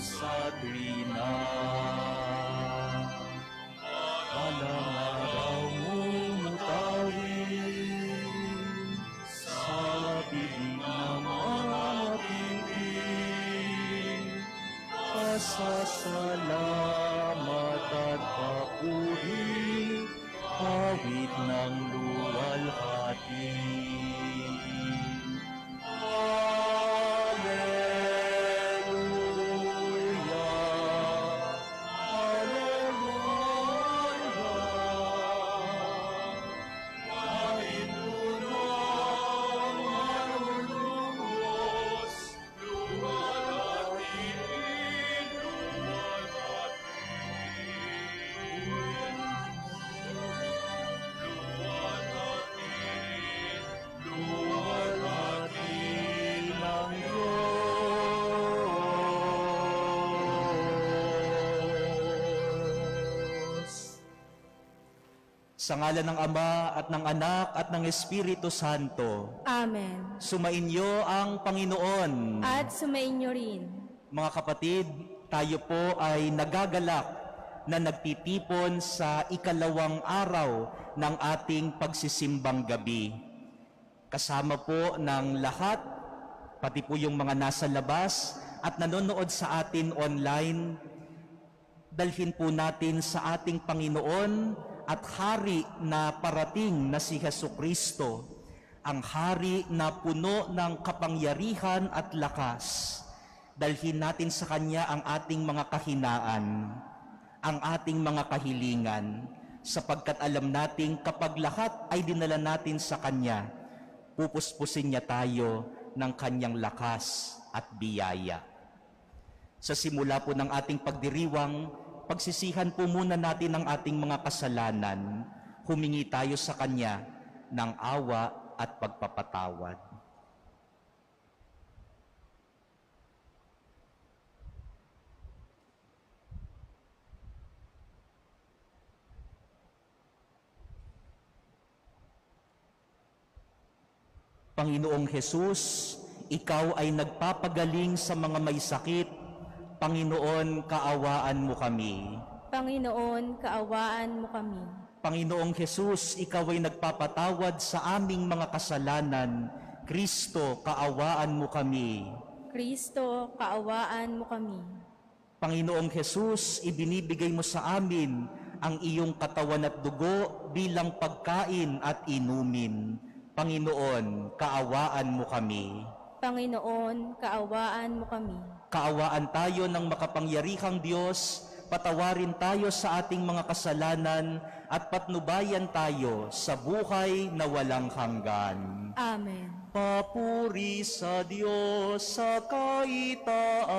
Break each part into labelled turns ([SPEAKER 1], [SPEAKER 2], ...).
[SPEAKER 1] sa tuwina. Walang araw mumutawid sa piling ng mga pipig. Pasasalamat at papuri, awit ng luwalhati. Sa ngalan ng Ama at ng Anak at ng Espiritu Santo.
[SPEAKER 2] Amen.
[SPEAKER 1] Sumainyo ang Panginoon.
[SPEAKER 2] At sumainyo rin.
[SPEAKER 1] Mga kapatid, tayo po ay nagagalak na nagtitipon sa ikalawang araw ng ating pagsisimbang gabi. Kasama po ng lahat, pati po yung mga nasa labas at nanonood sa atin online, dalhin po natin sa ating Panginoon at Hari na parating na si Jesucristo, ang Hari na puno ng kapangyarihan at lakas. Dalhin natin sa Kanya ang ating mga kahinaan, ang ating mga kahilingan, sapagkat alam natin kapag lahat ay dinala natin sa Kanya, pupuspusin niya tayo ng Kanyang lakas at biyaya. Sa simula po ng ating pagdiriwang, pagsisihan po muna natin ang ating mga kasalanan, humingi tayo sa Kanya ng awa at pagpapatawad. Panginoong Hesus, Ikaw ay nagpapagaling sa mga may sakit. Panginoon, kaawaan mo kami.
[SPEAKER 2] Panginoon, kaawaan mo kami.
[SPEAKER 1] Panginoong Hesus, Ikaw ay nagpapatawad sa aming mga kasalanan. Kristo, kaawaan mo kami.
[SPEAKER 2] Kristo, kaawaan mo kami.
[SPEAKER 1] Panginoong Hesus, ibinibigay mo sa amin ang iyong katawan at dugo bilang pagkain at inumin. Panginoon, kaawaan mo kami.
[SPEAKER 2] Panginoon, kaawaan mo kami.
[SPEAKER 1] Kaawaan tayo ng makapangyarihang Diyos, patawarin tayo sa ating mga kasalanan at patnubayan tayo sa buhay na walang hanggan.
[SPEAKER 2] Amen.
[SPEAKER 1] Papuri sa Diyos sa kaitaasan.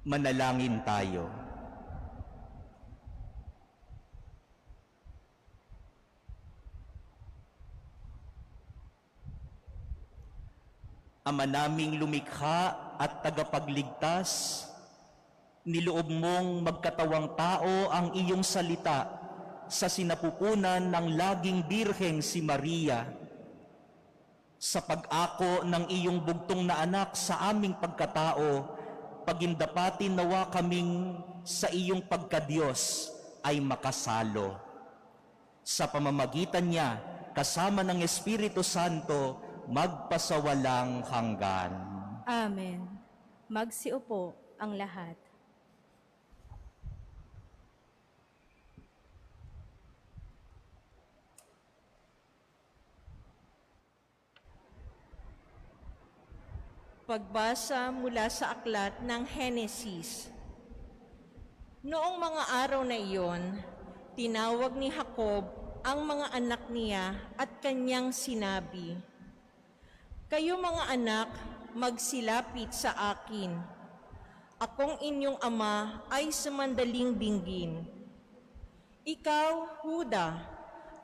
[SPEAKER 1] Manalangin tayo. Ama naming lumikha at tagapagligtas, niloob mong magkatawang tao ang iyong salita sa sinapupunan ng laging birheng si Maria. Sa pag-ako ng iyong bugtong na anak sa aming pagkatao, pagindapatin nawa kaming sa iyong pagkadiyos ay makasalo. Sa pamamagitan niya, kasama ng Espiritu Santo, magpasawalang hanggan.
[SPEAKER 2] Amen. Magsiupo ang lahat.
[SPEAKER 3] Pagbasa mula sa aklat ng Henesis. Noong mga araw na iyon, tinawag ni Jacob ang mga anak niya at kanyang sinabi, "Kayo mga anak, magsilapit sa akin. Akong inyong ama ay samandaling dinggin. Ikaw, Huda,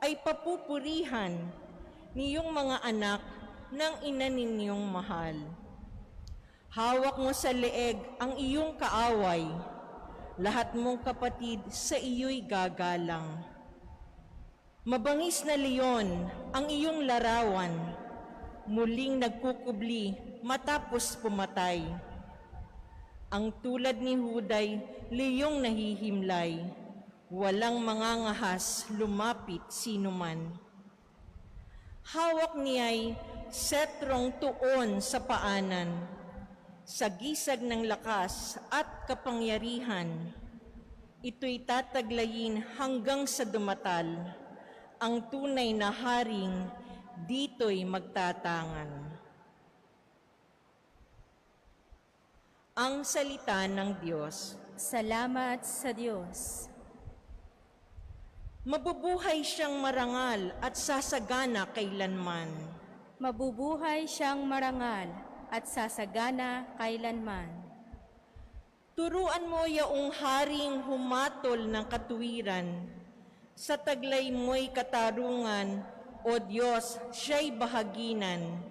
[SPEAKER 3] ay papupurihan niyong mga anak ng ina ninyong mahal. Hawak mo sa leeg ang iyong kaaway, lahat mong kapatid sa iyo'y gagalang. Mabangis na leon ang iyong larawan, muling nagkukubli matapos pumatay. Ang tulad ni Huday, leyong nahihimlay, walang mangangahas lumapit sinuman. Hawak niya'y setrong tuon sa paanan, sa gisag ng lakas at kapangyarihan. Ito'y tataglayin hanggang sa dumatal, ang tunay na haring dito'y magtatangan." Ang salita ng Diyos.
[SPEAKER 2] Salamat sa Diyos.
[SPEAKER 3] Mabubuhay siyang marangal at sasagana kailanman.
[SPEAKER 2] Mabubuhay siyang marangal at sasagana kailanman.
[SPEAKER 3] Turuan mo yaong haring humatol ng katuwiran. Sa taglay mo'y katarungan, o Diyos, siya'y bahaginan,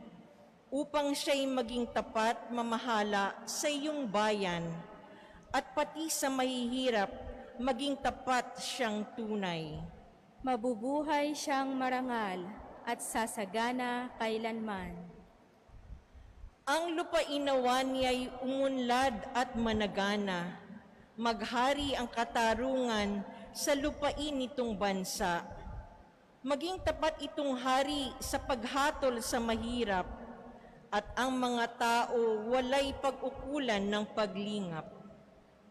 [SPEAKER 3] upang siya'y maging tapat mamahala sa iyong bayan, at pati sa mahihirap, maging tapat siyang tunay.
[SPEAKER 2] Mabubuhay siyang marangal at sasagana kailanman.
[SPEAKER 3] Ang lupainawa niya'y umunlad at managana, maghari ang katarungan sa lupain nitong bansa. Maging tapat itong hari sa paghatol sa mahirap, at ang mga tao walay pag-ukulan ng paglingap.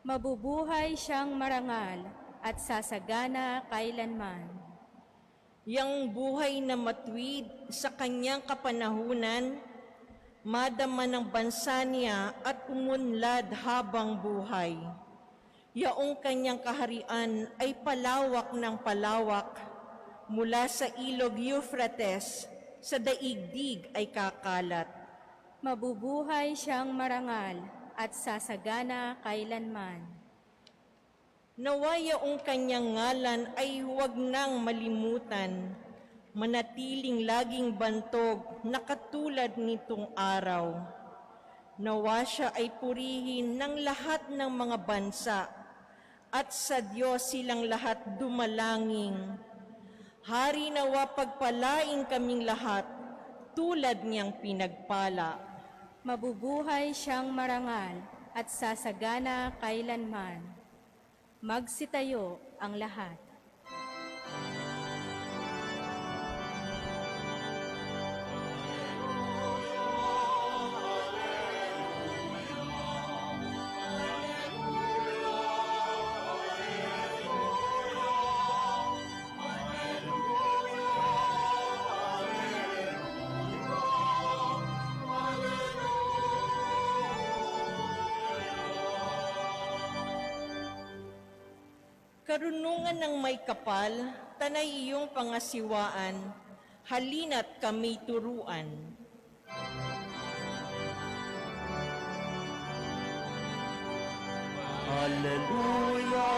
[SPEAKER 2] Mabubuhay siyang marangal at sasagana kailanman.
[SPEAKER 3] Yang buhay na matuwid sa kanyang kapanahunan, madama ng bansa niya at umunlad habang buhay. Yaong kanyang kaharian ay palawak ng palawak, mula sa ilog Euphrates, sa daigdig ay kakalat.
[SPEAKER 2] Mabubuhay siyang marangal at sasagana kailanman.
[SPEAKER 3] Nawa yaong kanyang ngalan ay huwag nang malimutan, manatiling laging bantog na katulad nitong araw. Nawa siya ay purihin ng lahat ng mga bansa, at sa Diyos silang lahat dumalangin. Hari nawa pagpalain kaming lahat, tulad niyang pinagpala.
[SPEAKER 2] Mabubuhay siyang marangal at sasagana kailanman. Magsitayo ang lahat.
[SPEAKER 3] Karunungan ng may kapal, tanay iyong pangasiwaan, halina't kami turuan.
[SPEAKER 1] Alleluia,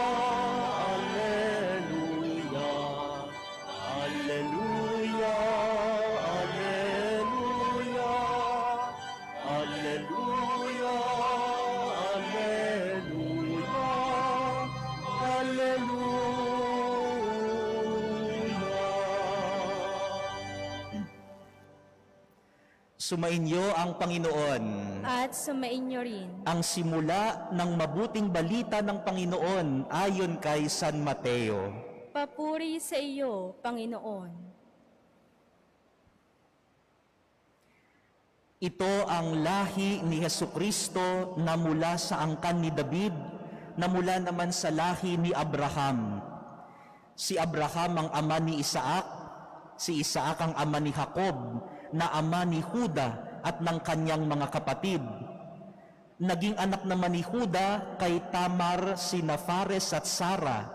[SPEAKER 1] Alleluia, Alleluia, Alleluia, Alleluia, Alleluia, Alleluia. Sumainyo ang Panginoon.
[SPEAKER 2] At sumainyo rin.
[SPEAKER 1] Ang simula ng mabuting balita ng Panginoon ayon kay San Mateo.
[SPEAKER 2] Papuri sa iyo, Panginoon.
[SPEAKER 1] Ito ang lahi ni Hesukristo na mula sa angkan ni David, na mula naman sa lahi ni Abraham. Si Abraham ang ama ni Isaac, si Isaac ang ama ni Jacob, na ama ni Juda at ng kanyang mga kapatid. Naging anak naman ni Juda kay Tamar sina Fares at Sara.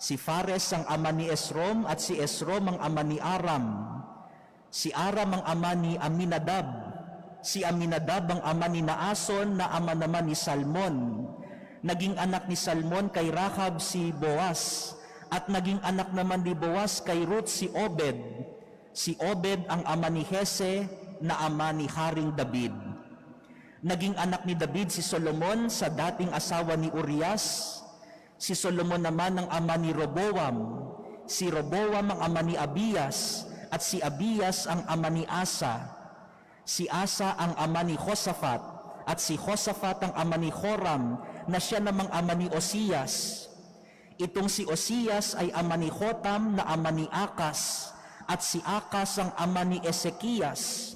[SPEAKER 1] Si Fares ang ama ni Esrom at si Esrom ang ama ni Aram. Si Aram ang ama ni Aminadab. Si Aminadab ang ama ni Naason na ama naman ni Salmon. Naging anak ni Salmon kay Rahab si Boaz. At naging anak naman ni Boaz kay Ruth si Obed. Si Obed ang ama ni Hese na ama ni Haring David. Naging anak ni David si Solomon sa dating asawa ni Urias. Si Solomon naman ang ama ni Roboam. Si Roboam ang ama ni Abias. At si Abias ang ama ni Asa. Si Asa ang ama ni Josaphat. At si Josaphat ang ama ni Joram na siya namang ama ni Osias. Itong si Osias ay ama ni Jotam na ama ni Akas. At si Akas ang ama ni Ezekias.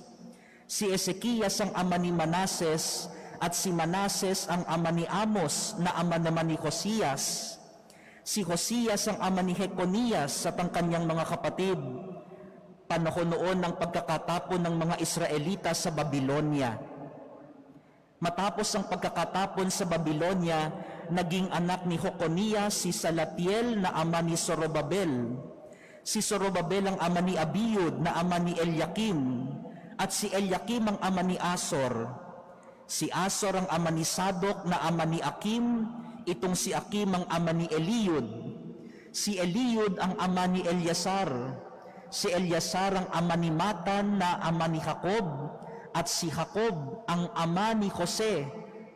[SPEAKER 1] Si Ezekias ang ama ni Manases, at si Manases ang ama ni Amos na ama naman ni Josias. Si Josias ang ama ni Jeconias at ang kanyang mga kapatid. Panahon noon ng pagkakatapon ng mga Israelita sa Babilonia. Matapos ang pagkakatapon sa Babilonia, naging anak ni Jeconias si Salatiel na ama ni Zorobabel. Si Zorobabel ang ama ni Abiud na ama ni Eliakim. At si Eliakim ang ama ni Asor. Si Asor ang ama ni Sadok na ama ni Akim. Itong si Akim ang ama ni Eliud. Si Eliud ang ama ni Eliasar. Si Eliasar ang ama ni Matan na ama ni Jacob. At si Jacob ang ama ni Jose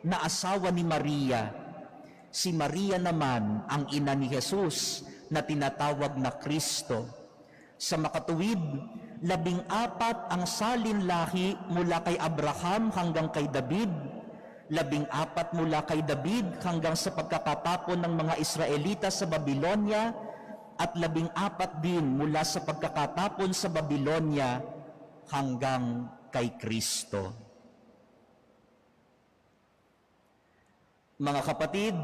[SPEAKER 1] na asawa ni Maria. Si Maria naman ang ina ni Jesus na tinatawag na Kristo. Sa makatuwid, 14 ang salin lahi mula kay Abraham hanggang kay David, 14 mula kay David hanggang sa pagkakatapon ng mga Israelita sa Babilonia, at 14 din mula sa pagkakatapon sa Babilonia hanggang kay Kristo. Mga kapatid,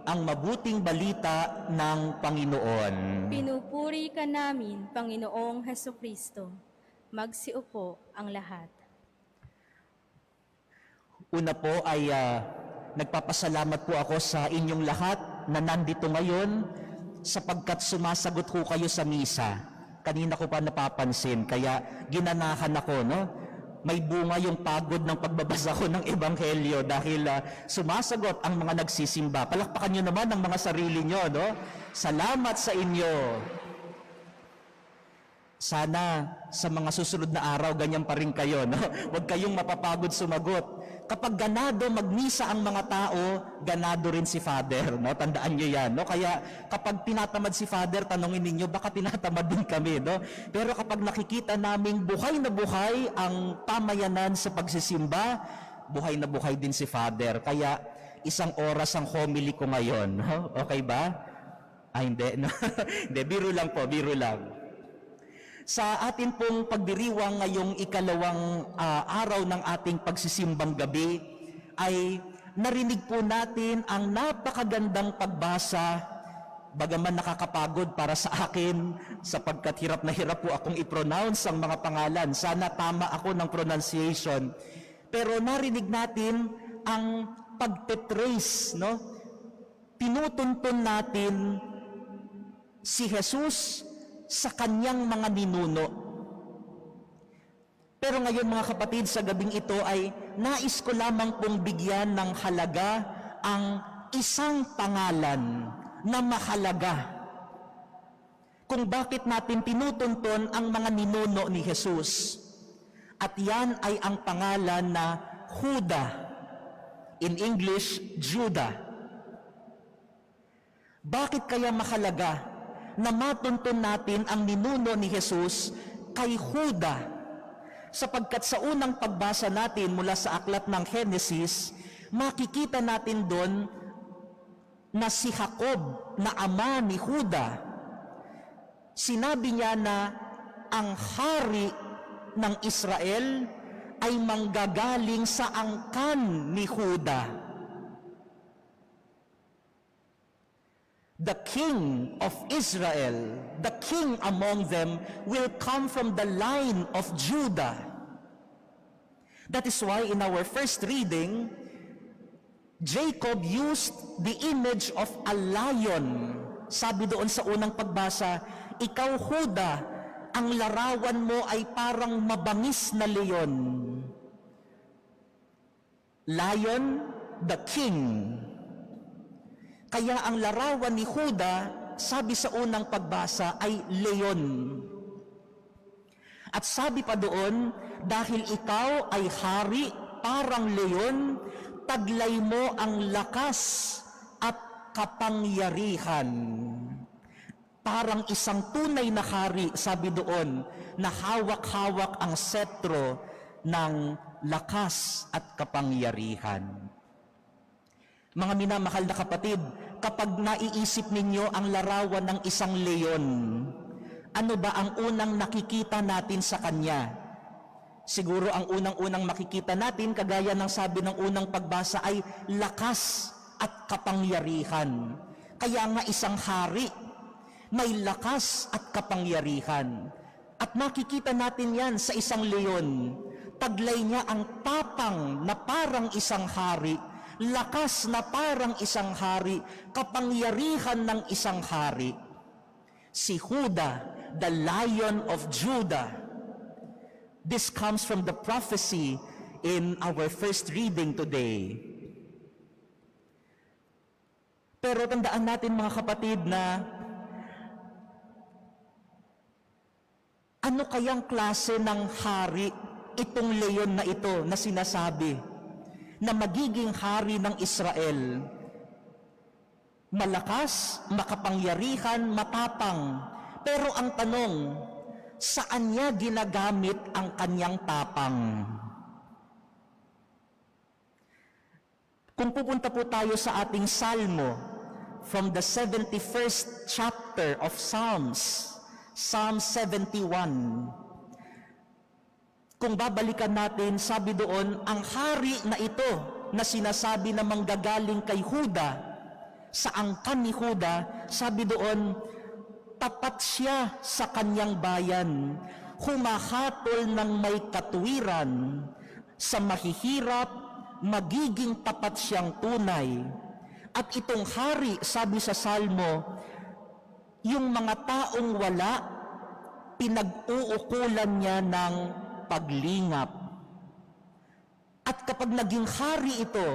[SPEAKER 1] ang mabuting balita ng Panginoon.
[SPEAKER 2] Pinupuri ka namin, Panginoong Hesukristo. Magsiupo ang lahat.
[SPEAKER 1] Una po ay nagpapasalamat po ako sa inyong lahat na nandito ngayon sapagkat sumasagot ho kayo sa misa. Kanina ko pa napapansin, kaya ginanahan ako, no? May bunga yung pagod ng pagbabasa ko ng Ebanghelyo dahil sumasagot ang mga nagsisimba. Palakpakan nyo naman ang mga sarili nyo, no? Salamat sa inyo. Sana sa mga susunod na araw, ganyan pa rin kayo, no? Huwag kayong mapapagod sumagot. Kapag ganado magmisa ang mga tao, ganado rin si Father, no? Tandaan nyo yan, no? Kaya kapag tinatamad si Father, tanongin ninyo, baka tinatamad din kami, no? Pero kapag nakikita naming buhay na buhay ang pamayanan sa pagsisimba, buhay na buhay din si Father. Kaya 1 oras ang homily ko ngayon, no? Okay ba? Ay, hindi, no? Hindi, biro lang po, biro lang. Sa atin pong pagdiriwang ngayong ikalawang araw ng ating pagsisimbang gabi, ay narinig po natin ang napakagandang pagbasa, bagaman nakakapagod para sa akin, sapagkat hirap na hirap po akong i-pronounce ang mga pangalan. Sana tama ako ng pronunciation. Pero narinig natin ang pagtetrace, no? Tinutuntun natin si Jesus sa kanyang mga ninuno. Pero ngayon mga kapatid, sa gabing ito ay nais ko lamang pong bigyan ng halaga ang isang pangalan na mahalaga kung bakit natin tinutunton ang mga ninuno ni Jesus. At yan ay ang pangalan na Juda. In English, Judah. Bakit kaya mahalaga na matuntun natin ang ninuno ni Jesus kay Juda? Sapagkat sa unang pagbasa natin mula sa aklat ng Genesis, makikita natin doon na si Jacob na ama ni Juda, sinabi niya na ang hari ng Israel ay manggagaling sa angkan ni Juda. The king of Israel, the king among them, will come from the line of Judah. That is why in our first reading, Jacob used the image of a lion. Sabi doon sa unang pagbasa, ikaw Juda, ang larawan mo ay parang mabangis na leon. Lion, the king. Kaya ang larawan ni Juda, sabi sa unang pagbasa, ay leon. At sabi pa doon, dahil ikaw ay hari parang leon, taglay mo ang lakas at kapangyarihan. Parang isang tunay na hari, sabi doon, na hawak-hawak ang setro ng lakas at kapangyarihan. Mga minamahal na kapatid, kapag naiisip ninyo ang larawan ng isang leon, ano ba ang unang nakikita natin sa kanya? Siguro ang unang-unang makikita natin, kagaya ng sabi ng unang pagbasa, ay lakas at kapangyarihan. Kaya nga isang hari, may lakas at kapangyarihan. At makikita natin yan sa isang leon. Taglay niya ang tapang na parang isang hari, lakas na parang isang hari, kapangyarihan ng isang hari. Si Juda, the Lion of Judah. This comes from the prophecy in our first reading today. Pero tandaan natin mga kapatid na ano kayang klase ng hari itong leon na ito na sinasabi na magiging hari ng Israel? Malakas, makapangyarihan, matapang. Pero ang tanong, saan niya ginagamit ang kanyang tapang? Kung pupunta po tayo sa ating salmo, from the 71st chapter of Psalms, Psalm 71, kung babalikan natin, sabi doon, ang hari na ito na sinasabi na manggagaling kay Juda, sa angkan ni Juda, sabi doon, tapat siya sa kanyang bayan, humahatol ng may katuwiran, sa mahihirap, magiging tapat siyang tunay. At itong hari, sabi sa salmo, yung mga taong wala, pinag-uukulan niya ng paglingap. At kapag naging hari ito,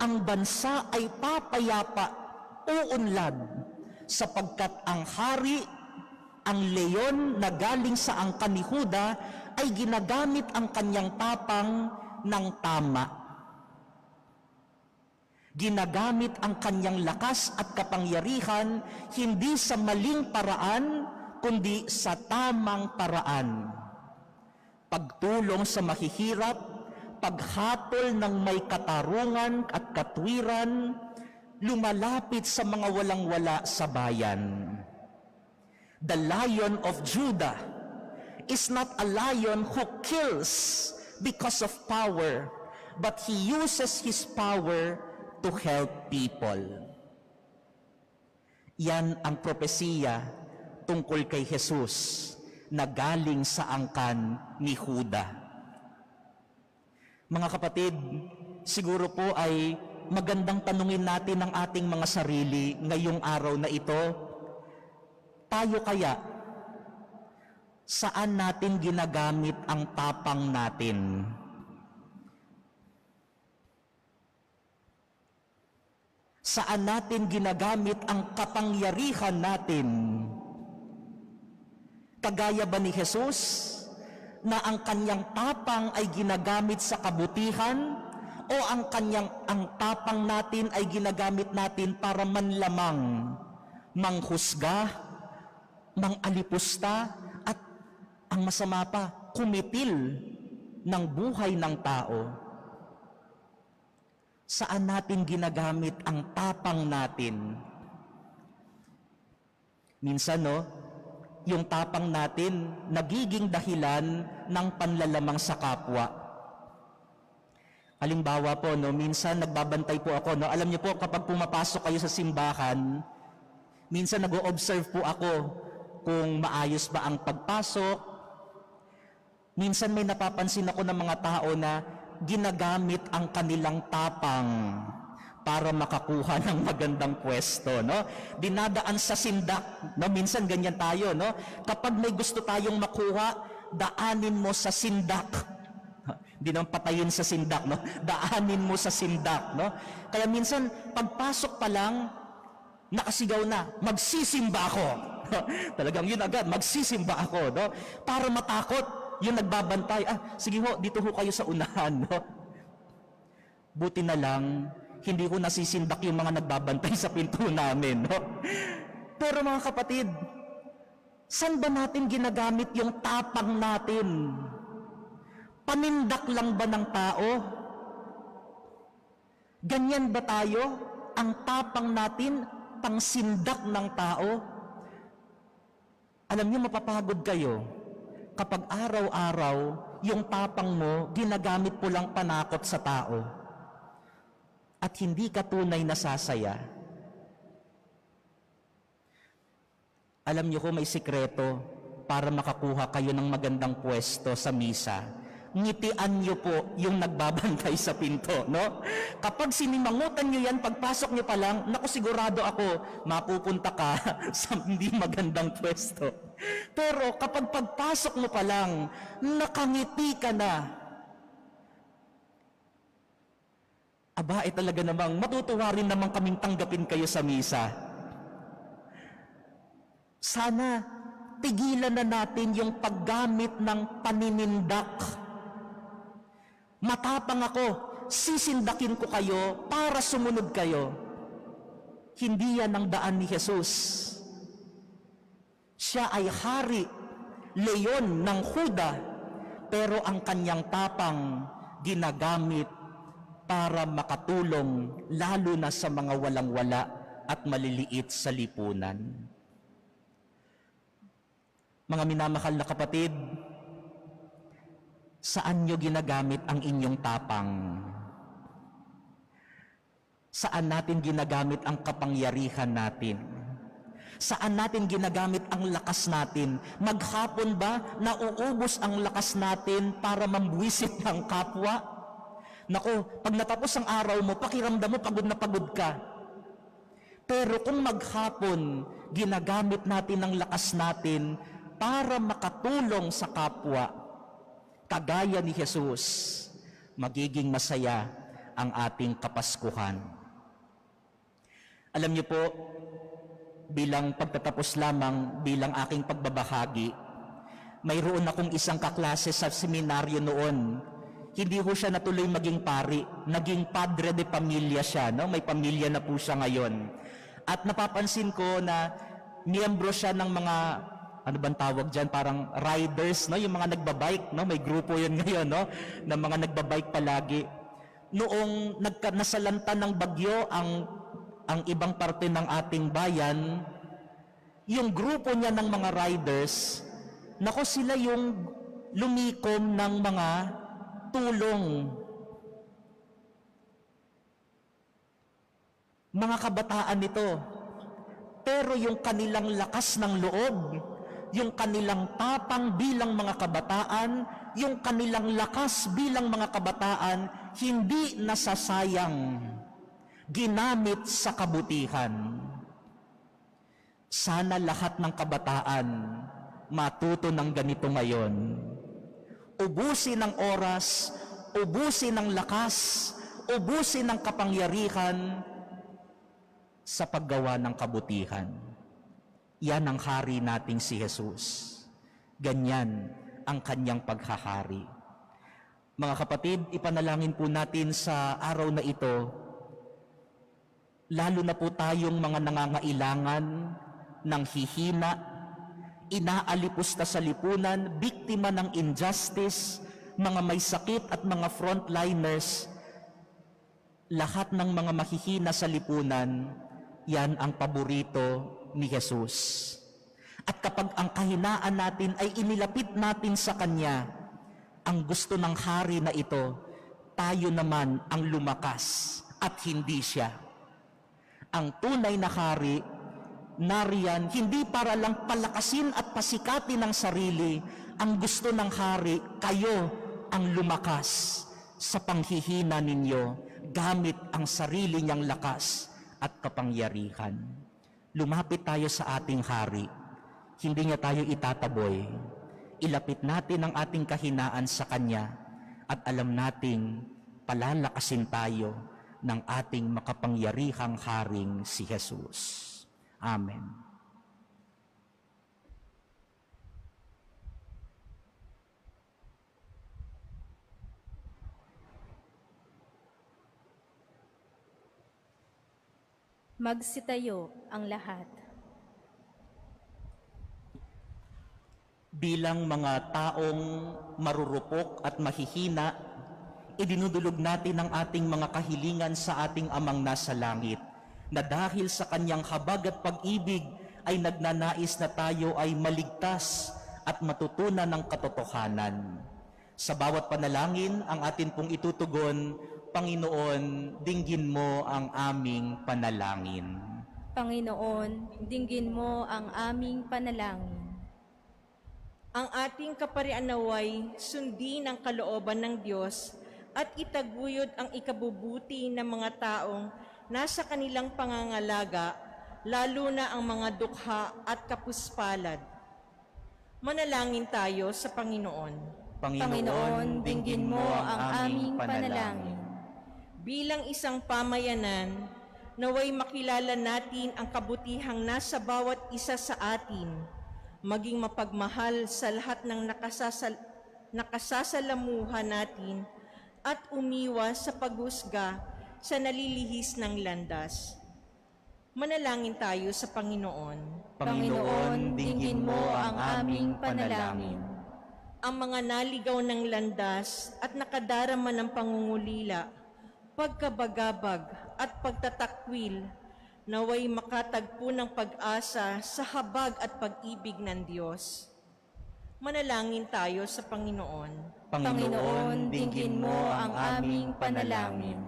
[SPEAKER 1] ang bansa ay papayapa, uunlad, sapagkat ang hari, ang leon na galing sa angkan ni Juda, ay ginagamit ang kanyang tapang ng tama. Ginagamit ang kanyang lakas at kapangyarihan hindi sa maling paraan, kundi sa tamang paraan. Pagtulong sa mahihirap, paghatol ng may katarungan at katwiran, lumalapit sa mga walang-wala sa bayan. The Lion of Judah is not a lion who kills because of power, but he uses his power to help people. Yan ang propesiya tungkol kay Jesus na galing sa angkan ni Juda. Mga kapatid, siguro po ay magandang tanungin natin ang ating mga sarili ngayong araw na ito. Tayo kaya, saan natin ginagamit ang tapang natin? Saan natin ginagamit ang kapangyarihan natin? Kagaya ba ni Jesus na ang kanyang tapang ay ginagamit sa kabutihan, o ang tapang natin ay ginagamit natin para manlamang, manghusga, mangalipusta, at ang masama pa, kumitil ng buhay ng tao? Saan natin ginagamit ang tapang natin? Minsan, yung tapang natin nagiging dahilan ng panlalamang sa kapwa. Halimbawa po, minsan nagbabantay po ako. Alam niyo po, kapag pumapasok kayo sa simbahan, minsan nag-o-observe po ako kung maayos ba ang pagpasok. Minsan may napapansin ako ng mga tao na ginagamit ang kanilang tapang para makakuha ng magandang pwesto, Dinadaan sa sindak, Minsan ganyan tayo, Kapag may gusto tayong makuha, daanin mo sa sindak. Hindi naman patayin sa sindak, Daanin mo sa sindak, Kaya minsan, pagpasok pa lang, nakasigaw na, magsisimba ako. Talagang yun agad, magsisimba ako, Para matakot. Yung nagbabantay, sige ho, dito ho kayo sa unahan, Buti na lang, hindi ko nasisindak yung mga nagbabantay sa pinto namin, Pero mga kapatid, saan ba natin ginagamit yung tapang natin? Panindak lang ba ng tao? Ganyan ba tayo? Ang tapang natin, pangsindak ng tao? Alam niyo, mapapagod kayo kapag araw-araw yung tapang mo ginagamit mo lang panakot sa tao at hindi ka tunay na sasaya. Alam niyo ko, may sikreto para makakuha kayo ng magandang pwesto sa misa. Ngitian niyo po yung nagbabantay sa pinto, Kapag sinimangutan niyo yan, pagpasok niyo pa lang, naku, sigurado ako, mapupunta ka sa hindi magandang pwesto. Pero kapag pagpasok mo pa lang, nakangiti ka na. Aba, talaga namang matutuwa rin namang kaming tanggapin kayo sa misa. Sana tigilan na natin yung paggamit ng paninindak. Matapang ako, sisindakin ko kayo para sumunod kayo. Hindi yan ang daan ni Jesus. Siya ay hari, leon ng Huda, pero ang kanyang tapang ginagamit para makatulong lalo na sa mga walang-wala at maliliit sa lipunan. Mga minamahal na kapatid, saan nyo ginagamit ang inyong tapang? Saan natin ginagamit ang kapangyarihan natin? Saan natin ginagamit ang lakas natin? Maghapon ba nauubos ang lakas natin para mambuwisit ng kapwa? Nako, pag natapos ang araw mo, pakiramdam mo pagod na pagod ka. Pero kung maghapon, ginagamit natin ang lakas natin para makatulong sa kapwa, kagaya ni Jesus, magiging masaya ang ating Kapaskuhan. Alam niyo po, bilang pagtatapos lamang, bilang aking pagbabahagi, mayroon akong isang kaklase sa seminaryo noon. Hindi ho siya natuloy maging pari, naging padre de pamilya siya, May pamilya na po siya ngayon. At napapansin ko na miyembro siya ng mga, ano bang tawag dyan, parang riders, yung mga nagbabike, may grupo yun ngayon, na mga nagbabike palagi. Noong nasalanta ng bagyo ang ibang parte ng ating bayan, yung grupo niya ng mga riders, sila yung lumikom ng mga tulong. Mga kabataan ito. Pero yung kanilang lakas ng loob, yung kanilang tapang bilang mga kabataan, yung kanilang lakas bilang mga kabataan, hindi nasasayang, ginamit sa kabutihan. Sana lahat ng kabataan matuto ng ganito ngayon. Ubusin ng oras, ubusin ng lakas, ubusin ng kapangyarihan sa paggawa ng kabutihan. Yan ang hari nating si Jesus. Ganyan ang kanyang paghahari. Mga kapatid, ipanalangin po natin sa araw na ito, lalo na po tayong mga nangangailangan ng hihina, inaalipusta sa lipunan, biktima ng injustice, mga may sakit at mga frontliners, lahat ng mga mahihina sa lipunan, yan ang paborito ni Jesus. At kapag ang kahinaan natin ay inilapit natin sa Kanya, ang gusto ng hari na ito, tayo naman ang lumakas at hindi siya. Ang tunay na hari, nariyan hindi para lang palakasin at pasikatin ang sarili. Ang gusto ng hari, kayo ang lumakas sa panghihina ninyo gamit ang sarili niyang lakas at kapangyarihan. Lumapit tayo sa ating hari. Hindi niya tayo itataboy. Ilapit natin ang ating kahinaan sa Kanya at alam nating palalakasin tayo ng ating makapangyarihang haring si Jesus. Amen.
[SPEAKER 2] Magsitayo ang lahat.
[SPEAKER 1] Bilang mga taong marurupok at mahihina, idinudulog natin ang ating mga kahilingan sa ating Amang nasa langit, na dahil sa Kanyang habag at pag-ibig ay nagnanais na tayo ay maligtas at matutunan ng katotohanan. Sa bawat panalangin, ang atin pong itutugon, Panginoon, dinggin mo ang aming panalangin.
[SPEAKER 2] Panginoon, dinggin mo ang aming panalangin.
[SPEAKER 3] Ang ating kaparian naway sundin ang kalooban ng Diyos at itaguyod ang ikabubuti ng mga taong nasa kanilang pangangalaga, lalo na ang mga dukha at kapuspalad. Manalangin tayo sa Panginoon.
[SPEAKER 2] Panginoon, dinggin mo ang aming panalangin.
[SPEAKER 3] Bilang isang pamayanan, naway makilala natin ang kabutihang nasa bawat isa sa atin, maging mapagmahal sa lahat ng nakasasalamuhan natin at umiwas sa paghusga sa nalilihis ng landas. Manalangin tayo sa Panginoon.
[SPEAKER 2] Panginoon, dinggin mo ang aming panalangin.
[SPEAKER 3] Ang mga naligaw ng landas at nakadarama ng pangungulila, pagkabagabag at pagtatakwil, naway makatagpo ng pag-asa sa habag at pag-ibig ng Diyos. Manalangin tayo sa Panginoon.
[SPEAKER 2] Panginoon, dinggin mo ang aming panalangin.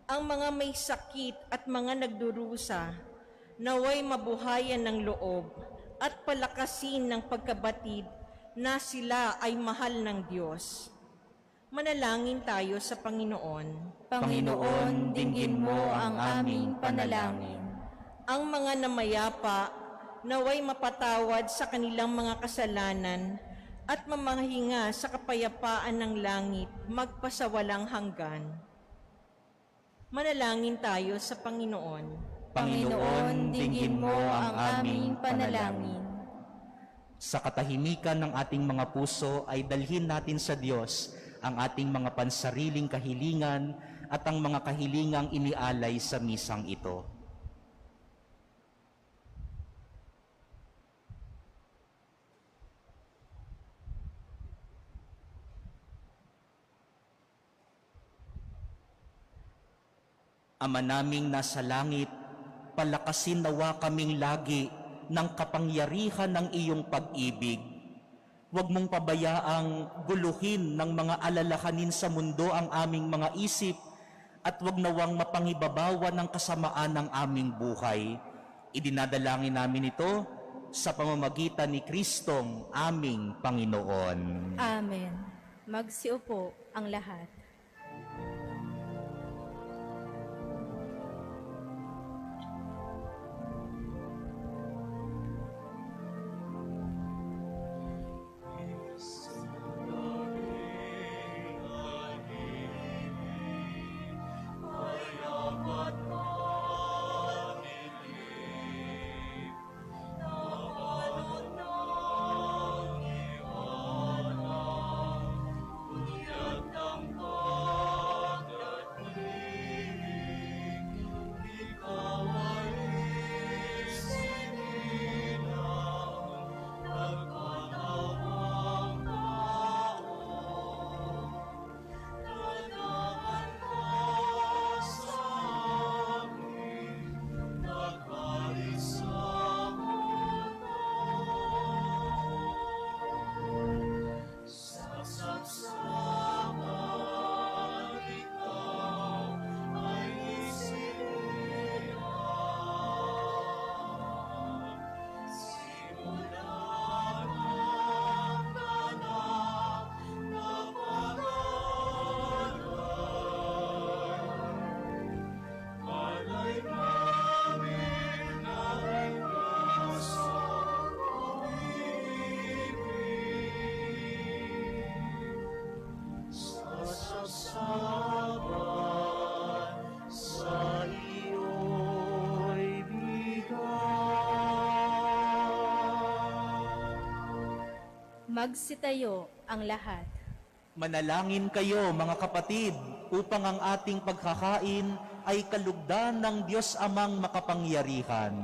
[SPEAKER 3] Ang mga may sakit at mga nagdurusa, naway mabuhayan ng loob at palakasin ng pagkabatid na sila ay mahal ng Diyos. Manalangin tayo sa Panginoon.
[SPEAKER 2] Panginoon, dinggin mo ang aming panalangin.
[SPEAKER 3] Ang mga namayapa, naway mapatawad sa kanilang mga kasalanan at mamahinga sa kapayapaan ng langit magpasawalang hanggan. Manalangin tayo sa Panginoon.
[SPEAKER 2] Panginoon, dinggin mo ang aming panalangin.
[SPEAKER 1] Sa katahimikan ng ating mga puso ay dalhin natin sa Diyos ang ating mga pansariling kahilingan at ang mga kahilingang inialay sa misang ito. Ama naming nasa langit, palakasin nawa kaming lagi ng kapangyarihan ng iyong pag-ibig. Huwag mong pabayaang guluhin ng mga alalahanin sa mundo ang aming mga isip at huwag nawang mapangibabawan ng kasamaan ng aming buhay. Idinadalangin namin ito sa pamamagitan ni Kristong aming Panginoon.
[SPEAKER 2] Amen. Magsiupo ang lahat. Magsitayo ang lahat.
[SPEAKER 1] Manalangin kayo mga kapatid upang ang ating pagkakain ay kalugdan ng Diyos Amang makapangyarihan.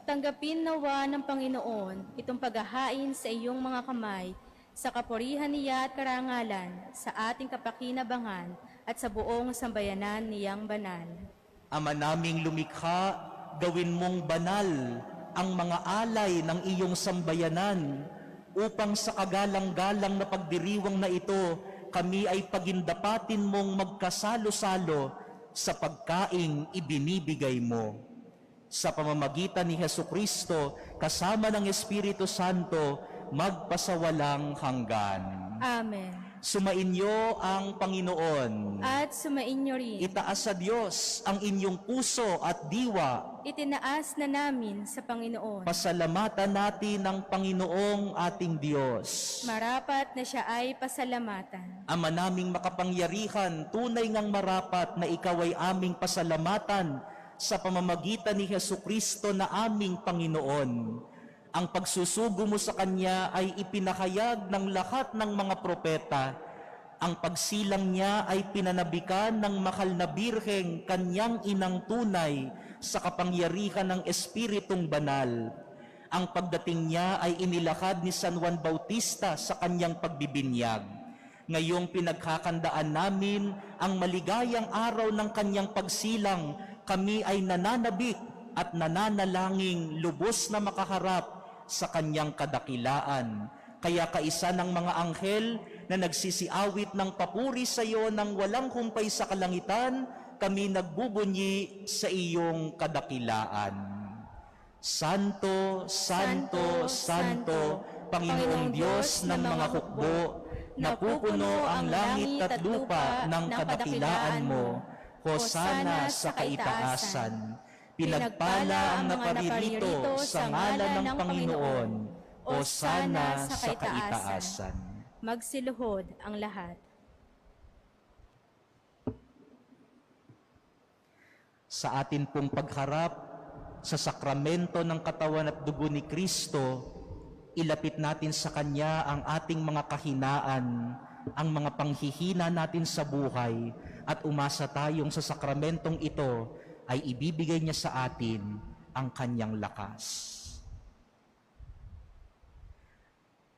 [SPEAKER 2] Tanggapin nawa ng Panginoon itong paghahain sa iyong mga kamay, sa kapurihan niya at karangalan, sa ating kapakinabangan at sa buong sambayanan niyang banal.
[SPEAKER 1] Ama naming lumikha, gawin mong banal ang mga alay ng iyong sambayanan, upang sa kagalang-galang na pagdiriwang na ito, kami ay pagindapatin mong magkasalo-salo sa pagkaing ibinibigay mo. Sa pamamagitan ni Hesukristo, kasama ng Espiritu Santo, magpasawalang hanggan.
[SPEAKER 2] Amen.
[SPEAKER 1] Sumainyo ang Panginoon.
[SPEAKER 2] At sumainyo rin.
[SPEAKER 1] Itaas sa Diyos ang inyong puso at diwa.
[SPEAKER 2] Itinaas na namin sa Panginoon.
[SPEAKER 1] Pasalamatan natin ang Panginoong ating Diyos.
[SPEAKER 2] Marapat na siya ay pasalamatan.
[SPEAKER 1] Ama naming makapangyarihan, tunay ngang marapat na ikaw ay aming pasalamatan sa pamamagitan ni Hesukristo na aming Panginoon. Ang pagsusugo mo sa Kanya ay ipinahayag ng lahat ng mga propeta. Ang pagsilang niya ay pinanabikan ng mahal na birheng Kanyang inang tunay sa kapangyarihan ng Espiritong Banal. Ang pagdating niya ay inilahad ni San Juan Bautista sa kanyang pagbibinyag. Ngayong pinagkakandaan namin ang maligayang araw ng kanyang pagsilang, kami ay nananabik at nananalangin lubos na makaharap sa kanyang kadakilaan. Kaya kaisa ng mga anghel na nagsisiawit ng papuri sa iyo ng walang humpay sa kalangitan, kami nagbubunyi sa iyong kadakilaan. Santo, Santo, Santo, Panginoong Diyos ng mga hukbo, napupuno ang langit at lupa ng kadakilaan mo. Hosana sa kaitaasan. Pinagpala ang naparirito sa ngalan ng Panginoon. Hosana sa kaitaasan.
[SPEAKER 2] Magsiluhod ang lahat.
[SPEAKER 1] Sa atin pong pagharap sa sakramento ng katawan at dugo ni Kristo, ilapit natin sa Kanya ang ating mga kahinaan, ang mga panghihina natin sa buhay, at umasa tayong sa sakramentong ito ay ibibigay niya sa atin ang Kanyang lakas.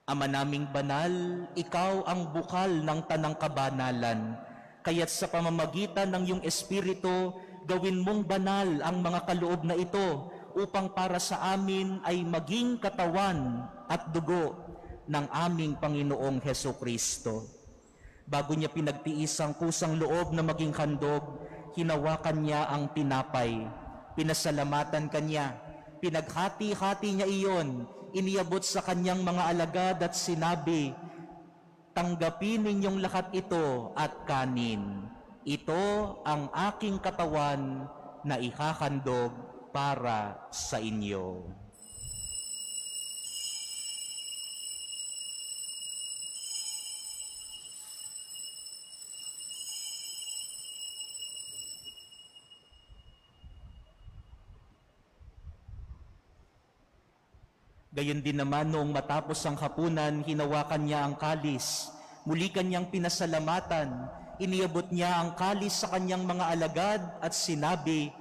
[SPEAKER 1] Ama naming banal, ikaw ang bukal ng tanang kabanalan, kaya't sa pamamagitan ng iyong Espiritu, gawin mong banal ang mga kaloob na ito upang para sa amin ay maging katawan at dugo ng aming Panginoong Hesukristo. Bago niya pinagtiis ang kusang loob na maging handog, hinawakan niya ang tinapay, pinasalamatan kanya, pinaghati-hati niya iyon, iniabot sa kanyang mga alagad at sinabi, "Tanggapin ninyong lahat ito at kanin. Ito ang aking katawan na ihahandog para sa inyo." Gayon din naman noong matapos ang hapunan, hinawakan niya ang kalis. Muli kanyang pinasalamatan. Iniabot niya ang kalis sa kanyang mga alagad at sinabi,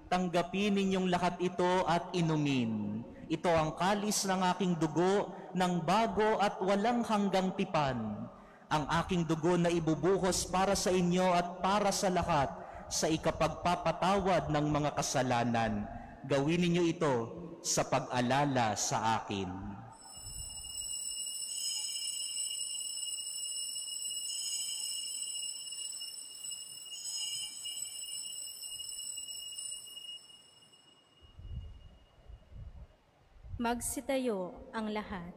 [SPEAKER 1] "Tanggapin ninyong lahat ito at inumin. Ito ang kalis ng aking dugo ng bago at walang hanggang tipan. Ang aking dugo na ibubuhos para sa inyo at para sa lahat sa ikapagpapatawad ng mga kasalanan. Gawin ninyo ito sa pag-alala sa akin."
[SPEAKER 2] Magsitayo ang lahat.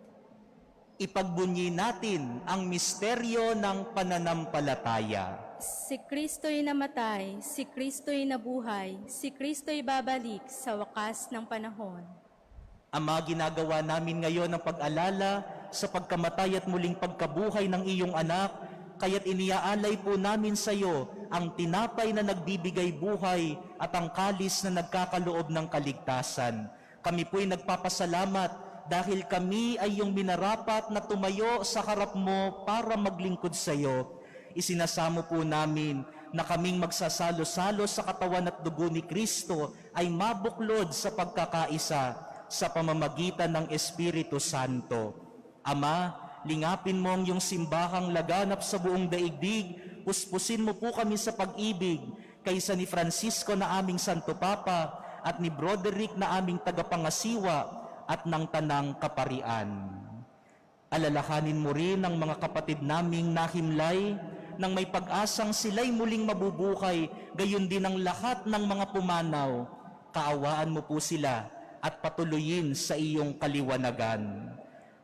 [SPEAKER 1] Ipagbunyi natin ang misteryo ng pananampalataya.
[SPEAKER 2] Si Kristo'y namatay, si Kristo'y nabuhay, si Kristo'y babalik sa wakas ng panahon.
[SPEAKER 1] Ama, ginagawa namin ngayon ang pag-alala sa pagkamatay at muling pagkabuhay ng iyong anak, kaya't iniaalay po namin sa iyo ang tinapay na nagbibigay buhay at ang kalis na nagkakaloob ng kaligtasan. Kami po'y nagpapasalamat dahil kami ay iyong minarapat na tumayo sa harap mo para maglingkod sa iyo. Isinasamo po namin na kaming magsasalo-salo sa katawan at dugo ni Kristo ay mabuklod sa pagkakaisa sa pamamagitan ng Espiritu Santo. Ama, lingapin mo ang iyong simbahang laganap sa buong daigdig, puspusin mo po kami sa pag-ibig, kaysa ni Francisco na aming Santo Papa at ni Broderick na aming tagapangasiwa at ng tanang kaparian. Alalahanin mo rin ang mga kapatid naming nahimlay nang may pag-asang sila'y muling mabubuhay, gayon din ang lahat ng mga pumanaw. Kaawaan mo po sila at patuloyin sa iyong kaliwanagan.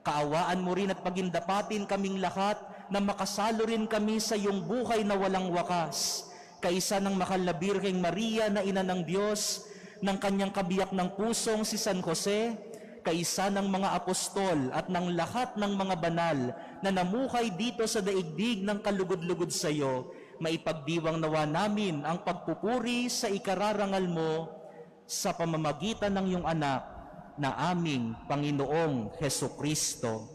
[SPEAKER 1] Kaawaan mo rin at pagindapatin kaming lahat na makasalo rin kami sa iyong buhay na walang wakas, kaisa ng mahal na Birheng Maria na ina ng Diyos, ng kanyang kabiyak ng pusong si San Jose, kaisa ng mga apostol at ng lahat ng mga banal na namuhay dito sa daigdig ng kalugod-lugod sa iyo, maipagdiwang nawa namin ang pagpupuri sa ikararangal mo sa pamamagitan ng iyong anak na aming Panginoong Hesukristo.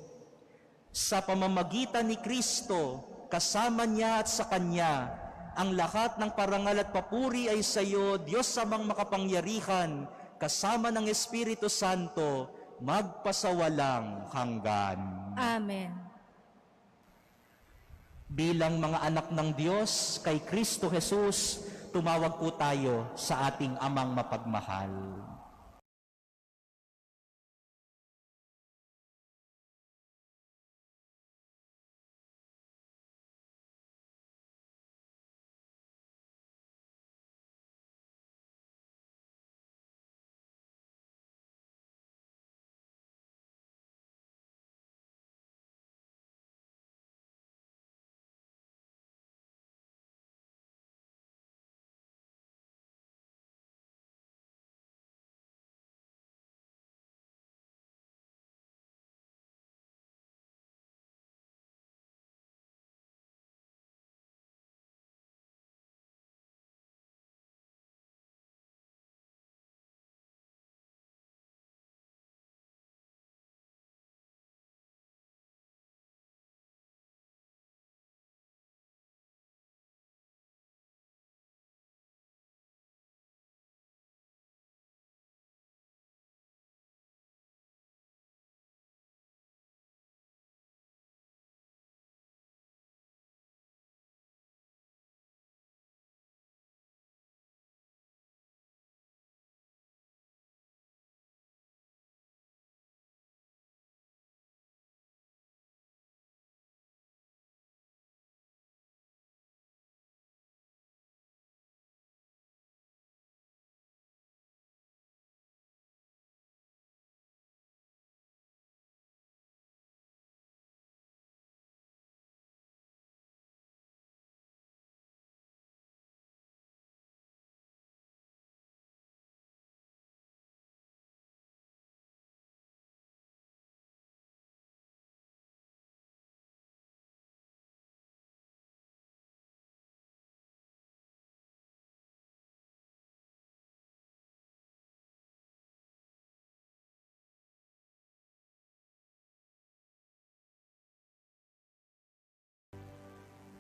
[SPEAKER 1] Sa pamamagitan ni Kristo, kasama niya at sa Kanya, ang lahat ng parangal at papuri ay sa iyo, Diyos Amang makapangyarihan, kasama ng Espiritu Santo, magpasawalang hanggan.
[SPEAKER 2] Amen.
[SPEAKER 1] Bilang mga anak ng Diyos, kay Kristo Jesus, tumawag po tayo sa ating Amang mapagmahal.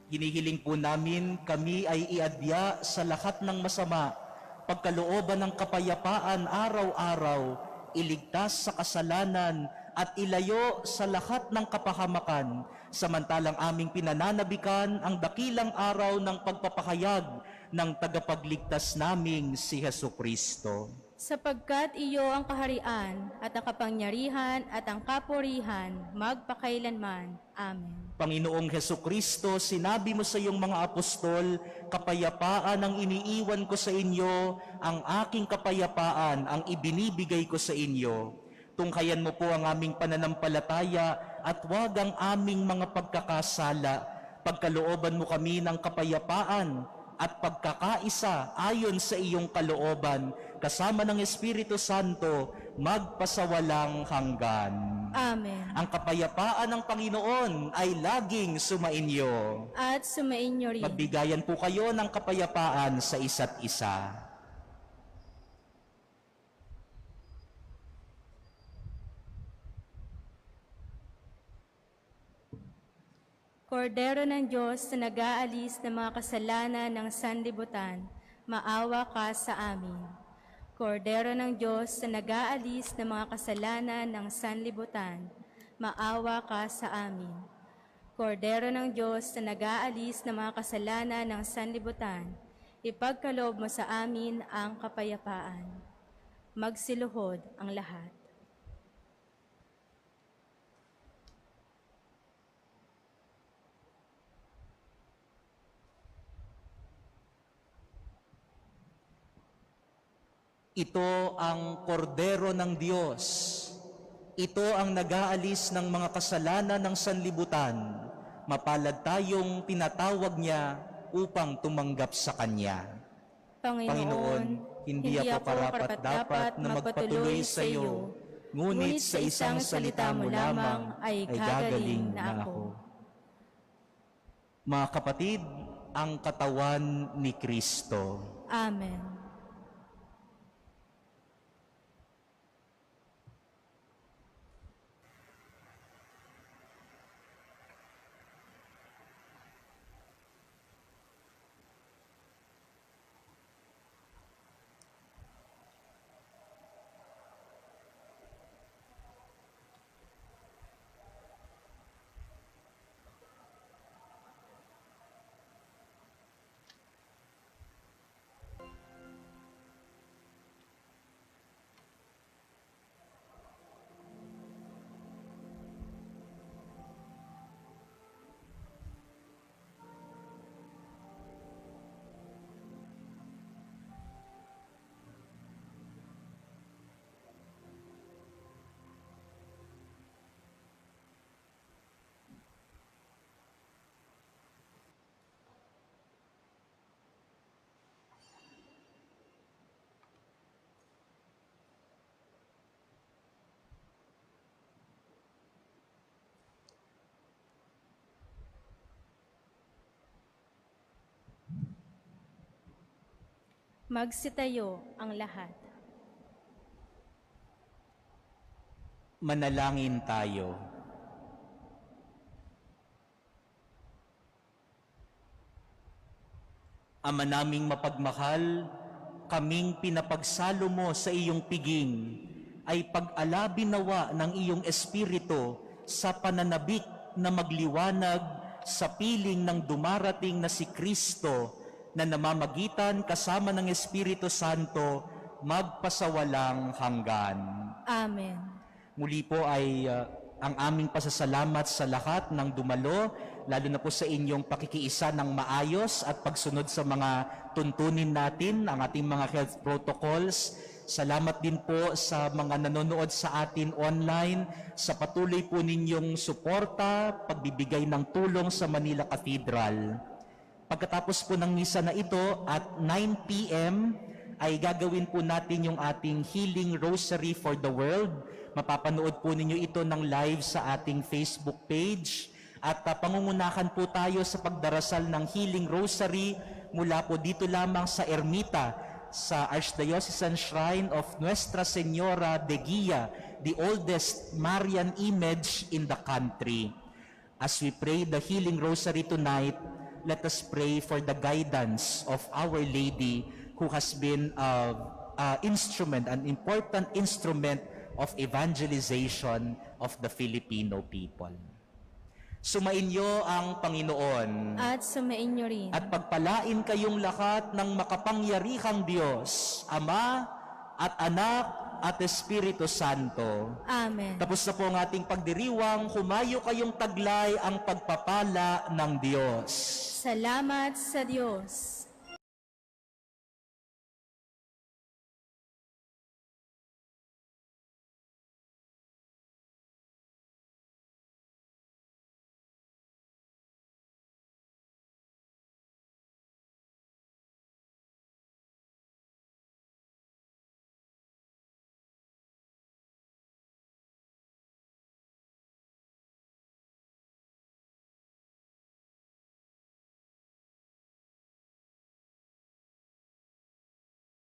[SPEAKER 1] Hinihiling po namin kami ay iadya sa lahat ng masama, pagkalooban ng kapayapaan araw-araw, iligtas sa kasalanan at ilayo sa lahat ng kapahamakan, samantalang aming pinananabikan ang dakilang araw ng pagpapahayag ng tagapagligtas naming si Hesukristo.
[SPEAKER 2] Sapagkat iyo ang kaharian at ang kapangyarihan at ang kapurihan magpakailanman. Amen.
[SPEAKER 1] Panginoong Hesukristo, sinabi mo sa iyong mga apostol, kapayapaan ang iniiwan ko sa inyo, ang aking kapayapaan ang ibinibigay ko sa inyo. Tunghayan mo po ang aming pananampalataya at huwag ang aming mga pagkakasala. Pagkalooban mo kami ng kapayapaan at pagkakaisa ayon sa iyong kalooban, kasama ng Espiritu Santo, magpasawalang hanggan.
[SPEAKER 2] Amen.
[SPEAKER 1] Ang kapayapaan ng Panginoon ay laging sumainyo.
[SPEAKER 2] At sumainyo rin.
[SPEAKER 1] Magbigayan po kayo ng kapayapaan sa isa't isa.
[SPEAKER 2] Kordero ng Diyos na nag-aalis ng mga kasalanan ng sanlibutan, maawa ka sa amin. Kordero ng Diyos na nag-aalis ng mga kasalanan ng sanlibutan, maawa ka sa amin. Kordero ng Diyos na nag-aalis ng mga kasalanan ng sanlibutan, ipagkaloob mo sa amin ang kapayapaan. Magsiluhod ang lahat.
[SPEAKER 1] Ito ang kordero ng Diyos. Ito ang nag-aalis ng mga kasalanan ng sanlibutan. Mapalad tayong tinatawag niya upang tumanggap sa Kanya. Panginoon, hindi ako karapat-dapat na magpatuloy sa iyo, ngunit sa isang salita mo lamang ay gagaling na ako. Mga kapatid, ang katawan ni Kristo.
[SPEAKER 2] Amen. Magsitayo ang lahat.
[SPEAKER 1] Manalangin tayo. Ama naming mapagmahal, kaming pinapagsalo mo sa iyong piging, ay pag-alabi nawa ng iyong espiritu sa pananabik na magliwanag sa piling ng dumarating na si Kristo, na namamagitan kasama ng Espiritu Santo magpasawalang hanggan.
[SPEAKER 2] Amen.
[SPEAKER 1] Muli po ay ang aming pasasalamat sa lahat ng dumalo, lalo na po sa inyong pakikiisa ng maayos at pagsunod sa mga tuntunin natin, ang ating mga health protocols. Salamat din po sa mga nanonood sa atin online, sa patuloy po ninyong suporta, pagbibigay ng tulong sa Manila Cathedral. Pagkatapos po ng misa na ito at 9 p.m. ay gagawin po natin yung ating Healing Rosary for the World. Mapapanood po ninyo ito ng live sa ating Facebook page. At pangungunahan po tayo sa pagdarasal ng Healing Rosary mula po dito lamang sa Ermita, sa Archdiocesan Shrine of Nuestra Señora de Guia, the oldest Marian image in the country. As we pray the Healing Rosary tonight, let us pray for the guidance of Our Lady, who has been an important instrument of evangelization of the Filipino people. Sumainyo ang Panginoon.
[SPEAKER 2] At sumainyo rin.
[SPEAKER 1] At pagpalain kayong lahat ng makapangyarihang Diyos, Ama at Anak at Espiritu Santo.
[SPEAKER 2] Amen.
[SPEAKER 1] Tapos na po ang ating pagdiriwang, humayo kayong taglay ang pagpapala ng Diyos.
[SPEAKER 2] Salamat sa Diyos.